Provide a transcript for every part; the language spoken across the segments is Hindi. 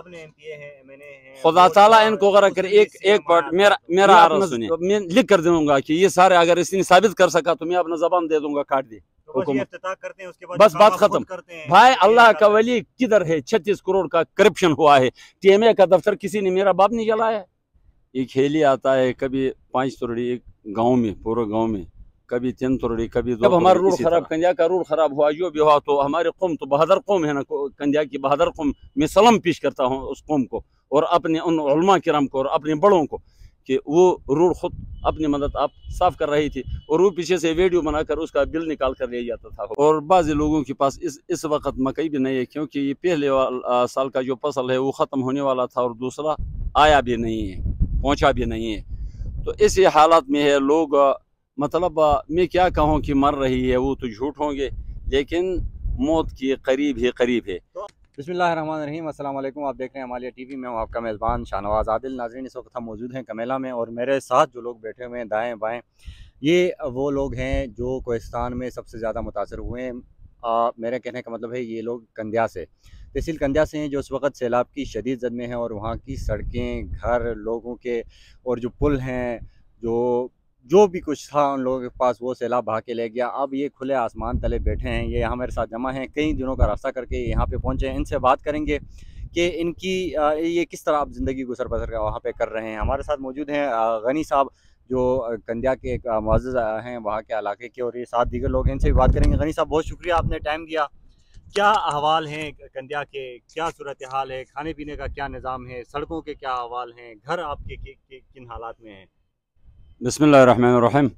अपने एमपीए हैं, एमएनए हैं, खुदा ताला इनको गरक करे। एक पार्ट मेरा आर्ज सुनिए, मैं लिख कर दूंगा कि ये सारे अगर इसने साबित कर सका तो मैं अपना जबान दे दूंगा, काट दे हुकूमत, करते हैं, उसके बाद बस बात खत्म। भाई अल्लाह का वली किधर है? 36 करोड़ का करप्शन हुआ है। टीएमए का दफ्तर किसी ने मेरा बाप नहीं जलाया। एक हेली आता है, कभी 5 तोड़ी एक गाँव में, पूरे गाँव में, कभी 3 तोड़ी, कभी 2। हमारा रोड खराब, कंडिया का रोड खराब हुआ, जो भी हुआ, तो हमारे कौम तो बहादुर कौम है ना, कंडिया की बहादुर कौम, मैं सलाम पेश करता हूँ उस कौम को और अपने उन उलमा किराम को और अपने बड़ों को कि वो रोड खुद अपनी मदद आप साफ कर रही थी और वो पीछे से वीडियो बनाकर उसका बिल निकाल कर ले जाता था। और बाज़ लोगों के पास इस वक्त मकई भी नहीं है, क्योंकि ये पहले साल का जो फसल है वो ख़त्म होने वाला था और दूसरा आया भी नहीं है, पहुँचा भी नहीं है। तो इसी हालत में है लोग, मतलब मैं क्या कहूँ कि मर रही है, वो तो झूठ होंगे, लेकिन मौत के करीब ही करीब है। बिस्मिल्लाहिर्रहमानिर्रहीम, अस्सलाम वालेकुम। आप देख रहे हैं अमालिया टीवी। मैं हूं आपका मेज़बान शाहनवाज आदिल। नाज़रीन, इस वक्त हम मौजूद हैं कमेला में और मेरे साथ जो लोग बैठे हुए हैं दाएं बाएं, ये वो लोग हैं जो कोहिस्तान में सबसे ज़्यादा मुतासर हुए हैं। मेरे कहने का मतलब है ये लोग कंडिया से, तहसील कंडिया से हैं, जो उस वक्त सैलाब की शदीद जद में है और वहाँ की सड़कें, घर, लोगों के और जो पुल हैं, जो भी कुछ था उन लोगों के पास, वो सैलाब बहा के ले गया। अब ये खुले आसमान तले बैठे हैं, ये यहाँ मेरे साथ जमा हैं, कई दिनों का रास्ता करके यहाँ पे पहुँचे हैं। इनसे बात करेंगे कि इनकी ये किस तरह आप ज़िंदगी गुजर बसर वहाँ पे कर रहे हैं। हमारे साथ मौजूद हैं गनी साहब, जो कंडिया के एक मुअज़्ज़िज़ हैं वहाँ के इलाके के, और ये 7 दीगर लोग हैं, इनसे भी बात करेंगे। गनी साहब, बहुत शुक्रिया, आपने टाइम दिया। क्या अहवाल हैं कंडिया के, क्या सूरत हाल है, खाने पीने का क्या निज़ाम है, सड़कों के क्या अहवाल हैं, घर आपके किन हालात में हैं? बिस्मिल्लाहिर्रहमानिर्रहीम।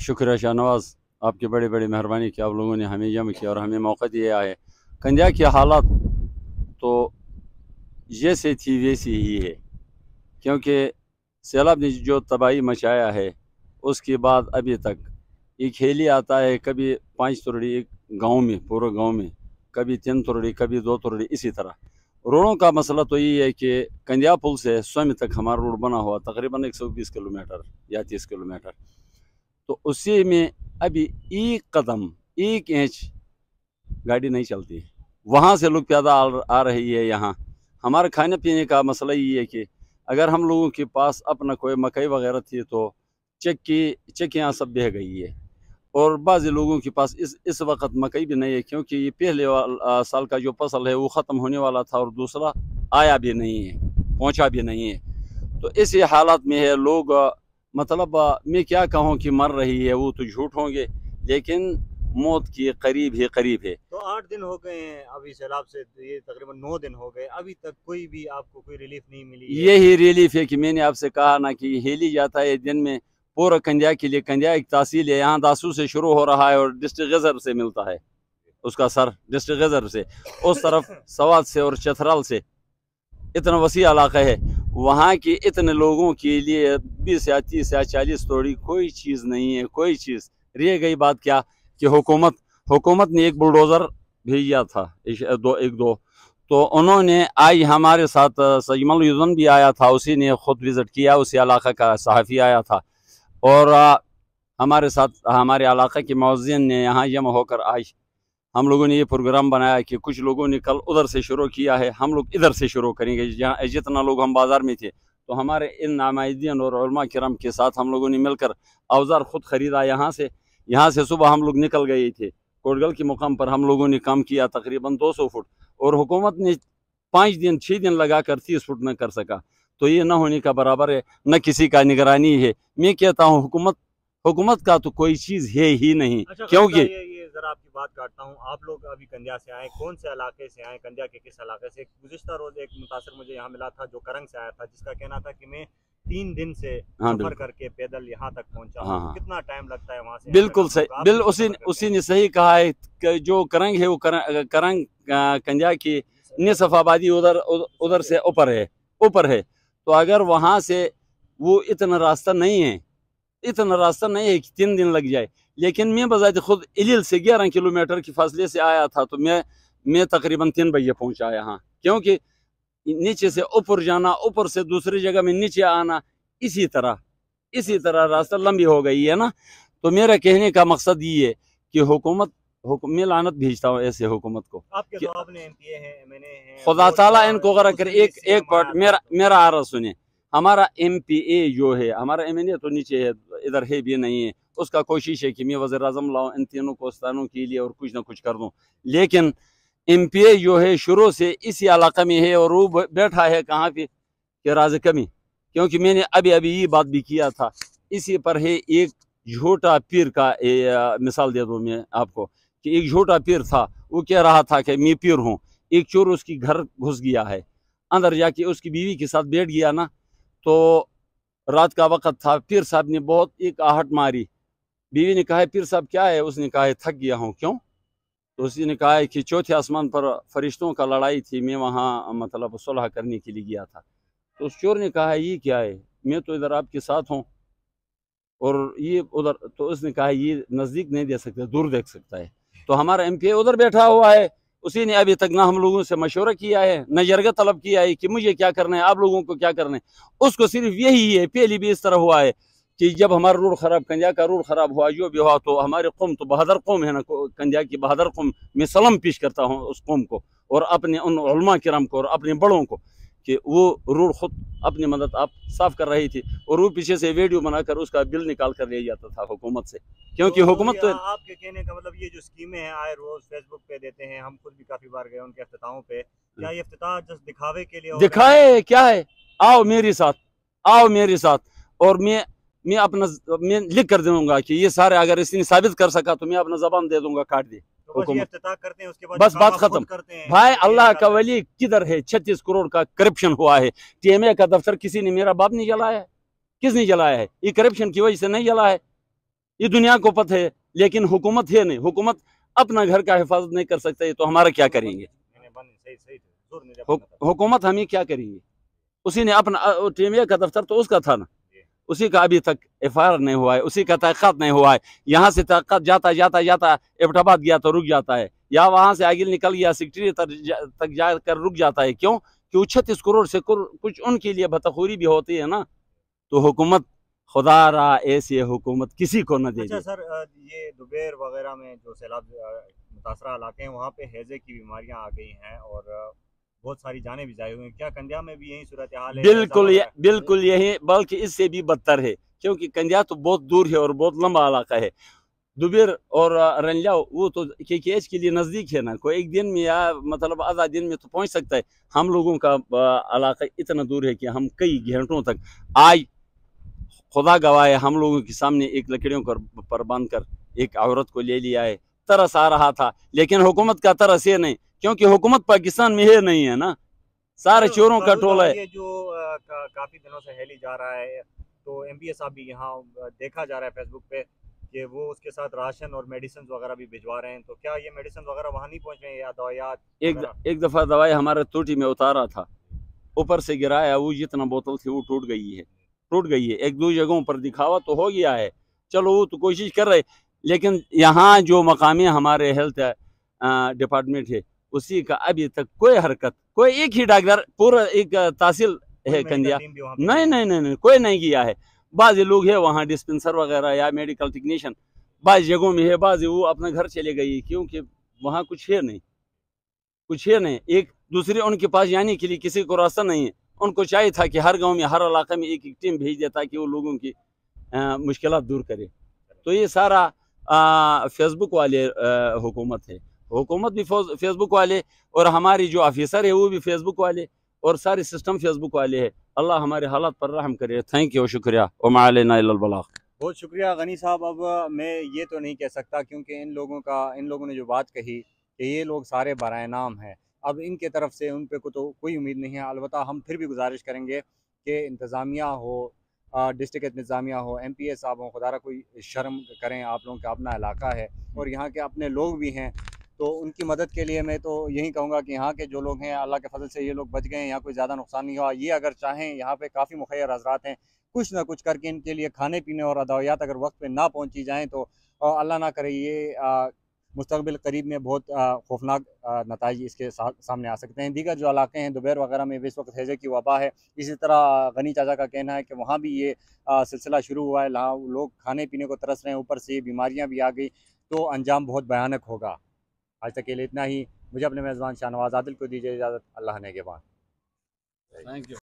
शुक्रिया शाहनवाज, आपकी बड़ी बड़ी मेहरबानी कि आप लोगों ने हमें जम किया और हमें मौका दिया है। कंडिया की हालत तो जैसे थी वैसी ही है, क्योंकि सैलाब ने जो तबाही मचाया है उसके बाद अभी तक एक हेली आता है, कभी 5 तोड़ी एक गाँव में, पूरे गाँव में, कभी 3 तोड़ी, कभी 2 तोड़ी। इसी तरह रोडों का मसला तो यही है कि कंडिया पुल से स्वयं तक हमारा रोड बना हुआ तकरीबन 120 किलोमीटर या 30 किलोमीटर, तो उसी में अभी एक कदम, 1 इंच गाड़ी नहीं चलती। वहाँ से लोग प्यादा आ रही है यहाँ। हमारे खाने पीने का मसला ये है कि अगर हम लोगों के पास अपना कोई मकई वगैरह थी तो चक्कियाँ सब बह गई है, और बाज़ लोगों के पास इस वक्त मकई भी नहीं है, क्योंकि ये पहले साल का जो फसल है वो ख़त्म होने वाला था और दूसरा आया भी नहीं है, पहुंचा भी नहीं है। तो इसी हालत में है लोग, मतलब मैं क्या कहूँ कि मर रही है, वो तो झूठ होंगे, लेकिन मौत के करीब ही करीब है। तो 8 दिन हो गए हैं अभी सैलाब से, ये तकरीबन 9 दिन हो गए, अभी तक कोई भी आपको कोई रिलीफ नहीं मिली है? यही रिलीफ है कि मैंने आपसे कहा ना कि हेली जाता है दिन में पूरा कंडिया के लिए। कंडिया एक तहसील है, यहाँ दासू से शुरू हो रहा है और डिस्ट्रिक्ट गजर से मिलता है उसका सर, डिस्ट्रिक्ट गजर से उस तरफ सवाद से और चथराल से। इतना वसी इलाका है, वहाँ के इतने लोगों के लिए 20 या 30 या 40 तोड़ी कोई चीज़ नहीं है, कोई चीज़। रह गई बात क्या कि हुकूमत ने एक बुलडोज़र भेजा था, एक दो, तो उन्होंने आज हमारे साथ सजमल युदन भी आया था, उसी ने खुद विज़िट किया, उसी इलाका का सहाफ़ी आया था और हमारे साथ हमारे इलाके के मुअज़्ज़िन ने यहाँ जमा होकर आज हम लोगों ने ये प्रोग्राम बनाया कि कुछ लोगों ने कल उधर से शुरू किया है, हम लोग इधर से शुरू करेंगे। जहाँ जितना लोग हम बाज़ार में थे, तो हमारे इन नामाइदीन और उलमा किराम के साथ हम लोगों ने मिलकर औजार खुद ख़रीदा। यहाँ से सुबह हम लोग निकल गए थे, कोटगल के मुकाम पर हम लोगों ने काम किया तकरीबन 200 फुट, और हुकूमत ने 5 दिन 6 दिन लगाकर 30 फुट न कर सका। तो ये न होने का बराबर है, न किसी का निगरानी है। मैं कहता हूँ हुकूमत का तो कोई चीज़ है ही नहीं। अच्छा, क्योंकि ये जरा आपकी बात काटता हूँ, आप लोग अभी कंडिया से आए, कौन से इलाके से आए, कंडिया के किस इलाके से? गुज़िश्ता रोज़ एक मुतासर मुझे यहाँ मिला था जो करंग से आया था, जिसका कहना था कि मैं 3 दिन से सफर करके पैदल यहाँ तक पहुँचा। हाँ, कितना टाइम लगता है वहाँ से? बिल्कुल सही, उसी ने सही कहा है कि जो करंग है वो करंग कंडिया की निसफ आबादी उधर से ऊपर है। तो अगर वहाँ से वो इतना रास्ता नहीं है कि 3 दिन लग जाए, लेकिन मैं बजाते खुद इलिल से 11 किलोमीटर की फासले से आया था, तो मैं तकरीबन 3 बजे पहुँचा यहाँ, क्योंकि नीचे से ऊपर जाना, ऊपर से दूसरी जगह में नीचे आना, इसी तरह रास्ता लंबी हो गई है ना। तो मेरा कहने का मकसद ये है कि हुकूमत मैं लानत भेजता हूँ ऐसे हुकूमत को। आपके तो आपने एमपीए हैं, एमएनए हैं, खुदा ताला इनको गरक करे। एक पार्ट पार्ट मेरा आरज़ सुने। हमारा एमपीए जो है, हमारा एमएनए तो नीचे है, इधर है भी नहीं है। उसका कोशिश है कि मैं वज़ीर आज़म लाऊं इन तीनों कोस्तानों के लिए और कुछ ना कुछ कर दूं। लेकिन एमपीए जो है शुरू से इसी इलाके में है और वो बैठा है कहाँ पे कि राज कमी। क्योंकि मैंने अभी अभी ये बात भी किया था, इसी पर है एक झूठा पीर का मिसाल दे दूँ मैं आपको कि एक झूठा पीर था, वो कह रहा था कि मैं पीर हूँ। एक चोर उसकी घर घुस गया है, अंदर जाके उसकी बीवी के साथ बैठ गया ना, तो रात का वक्त था। पीर साहब ने बहुत एक आहट मारी। बीवी ने कहा पीर साहब क्या है? उसने कहा थक गया हूँ। क्यों? तो उसी ने कहा कि चौथे आसमान पर फरिश्तों का लड़ाई थी, मैं वहाँ मतलब सुलह करने के लिए गया था। तो उस चोर ने कहा ये क्या है? मैं तो इधर आपके साथ हूँ और ये उधर। तो उसने कहा ये नज़दीक नहीं दे सकते, दूर देख सकता है। तो हमारा एमपीए उधर बैठा हुआ है, उसी ने अभी तक ना हम लोगों से मशवरा किया है, न जरगा तलब किया है कि मुझे क्या करना है, आप लोगों को क्या करना है। उसको सिर्फ यही है, पहले भी इस तरह हुआ है कि जब हमारा रोड ख़राब, कंडिया का रोड ख़राब हुआ, जो भी हुआ, तो हमारे कौम तो बहादुर कौम है ना, कंडिया की बहादुर कौम, मैं सलाम पेश करता हूँ उस कौम को और अपने उन उलमा किराम को और अपने बड़ों को कि वो रोड खुद अपनी मदद आप साफ कर रही थी और वो पीछे से वीडियो बनाकर उसका बिल निकाल कर ले जाता था हुकूमत से। क्योंकि तो हुकूमत तो आपके कहने का मतलब ये जो स्कीमें हैं आए रोज फेसबुक पे देते हैं, हम खुद भी काफी बार गए उनके इफ्तिताहों पे, क्या ये इफ्तिताह जस्ट दिखावे के लिए हो दिखाए क्या है? आओ मेरे साथ, आओ मेरे साथ और मैं अपना मैं लिख कर दूंगा कि ये सारे अगर इसने साबित कर सका तो मैं अपना जबान दे दूंगा काट दे। तो बस ये इफ्तिताह करते हैं, उसके बाद बस बात काम खत्म। करते हैं। भाई अल्लाह का वली किधर है? 36 करोड़ का करप्शन हुआ है। टीएमए का दफ्तर किसी ने, मेरा बाप नहीं जलाया है, किसने जलाया है? ये करप्शन की वजह से नहीं जला है, ये दुनिया को पता है। लेकिन हुकूमत है नहीं, हुकूमत अपना घर का हिफाजत नहीं कर सकते तो हमारा क्या करेंगे? हुकूमत हमें क्या करेंगे? उसी ने अपना टीएमए का दफ्तर तो उसका था ना, उसी का अभी तक एफआईआर नहीं हुआ है, उसी का तहक़ीक़ात नहीं हुआ है। यहाँ से तहक़ीक़ात जाता जाता जाता एबटाबाद गया तो रुक जाता है, या वहाँ से आगे निकल गया सेक्रेटरी तक जाकर रुक जाता है। क्यों? कि 36 करोड़ से कुछ उनके लिए बतखोरी भी होती है ना। तो हुकूमत खुदा रहा ऐसी हुकूमत किसी को न दे। अच्छा सर, ये दुबेर वगैरह में जो सैलाब मुतासरा इलाके हैं वहाँ पे हैजे की बीमारियाँ आ गई हैं और बहुत सारी जानें भी जाई हुई हैं, क्या कंडिया में भी यही सूरत हाल है? बिल्कुल यही, बल्कि इससे भी बदतर है, क्योंकि कंडिया तो बहुत दूर है और बहुत लंबा इलाका है। दुबेर और रंजाव वो तो KKH के लिए नज़दीक है ना, कोई एक दिन में या मतलब आधा दिन में तो पहुंच सकता है। हम लोगों का इलाका इतना दूर है कि हम कई घंटों तक, आज खुदा गवाह है, हम लोगों के सामने एक लकड़ियों पर बांध कर एक औरत को ले लिया है। तरस आ रहा था, लेकिन हुकूमत का तरस है नहीं, क्योंकि हुकूमत पाकिस्तान में है नहीं है ना, सारे चोरों का टोला है। ये जो काफी दिनों से हेली जा रहा है, तो एमपीए साहब भी यहाँ देखा जा रहा है फेसबुक पे कि वो उसके साथ राशन और मेडिसिन वगैरह भी भिजवा रहे हैं, तो क्या ये मेडिसिन वगैरह वहाँ नहीं पहुँच रहे हैं या दवाइयात? एक दफ़ा दवाई हमारे टूटी में उतारा था, ऊपर से गिराया, वो जितना बोतल थी वो टूट गई है। एक दो जगहों पर दिखावा तो हो गया है, चलो वो तो कोशिश कर रहे, लेकिन यहाँ जो मकामी हमारे हेल्थ डिपार्टमेंट है उसी का अभी तक कोई हरकत, कोई एक ही डॉक्टर पूरा एक तहसील है कंडिया, नहीं कोई नहीं किया है। बाज़ लोग है वहाँ डिस्पेंसर वगैरह या मेडिकल टेक्नीशियन बाज़ जगहों में है, बाज़ वो अपने घर चले गई क्योंकि वहाँ कुछ है नहीं। एक दूसरे उनके पास जाने के लिए किसी को रास्ता नहीं है। उनको चाहिए था कि हर गांव में, हर इलाके में एक टीम भेज देता कि वो लोगों की मुश्किलात दूर करे। तो ये सारा फेसबुक वाले हुकूमत है, हुकूमत भी फेसबुक वाले और हमारी जो ऑफिसर है वो भी फेसबुक वाले और सारे सिस्टम फेसबुक वाले है। अल्लाह हमारे हालात पर रहम करे। थैंक यू, शुक्रिया। वमा अलैना इल्लल बलाग। बहुत शुक्रिया गनी साहब। अब मैं ये तो नहीं कह सकता क्योंकि इन लोगों ने जो बात कही कि ये लोग सारे बराए नाम हैं, अब इनके तरफ से उन पे को तो कोई उम्मीद नहीं है। अलबत्ता हम फिर भी गुजारिश करेंगे कि इंतज़ामिया हो, डिस्ट्रिक्ट इंतज़ामिया हो, MPA साहब हो, खुदारा कोई शर्म करें, आप लोगों का अपना इलाका है और यहाँ के अपने लोग भी हैं, तो उनकी मदद के लिए मैं तो यही कहूँगा कि यहाँ के जो लोग हैं अल्लाह के फजल से ये लोग बच गए हैं, यहाँ कोई ज़्यादा नुकसान नहीं हुआ। ये अगर चाहें, यहाँ पे काफ़ी मुखैर हज़रात हैं, कुछ ना कुछ करके इनके लिए खाने पीने और अदवियात अगर वक्त पे ना पहुँची जाएँ तो अल्लाह ना करे ये मुस्तक़बिल करीब में बहुत खौफनाक नताइज इसके सामने आ सकते हैं। दीगर जो इलाके हैं दुबैर वगैरह में इस वक्त हैजे की वबा है, इसी तरह गनी चाचा का कहना है कि वहाँ भी ये सिलसिला शुरू हुआ है, वहाँ लोग खाने पीने को तरस रहे हैं, ऊपर से ये बीमारियाँ भी आ गई। तो अंजाम बहुत भयानक होगा। आज तक के लिए इतना ही। मुझे अपने मेज़बान शाहनवाज आदिल को दीजिए इजाज़त। अल्लाह ने के बाद। Thank you.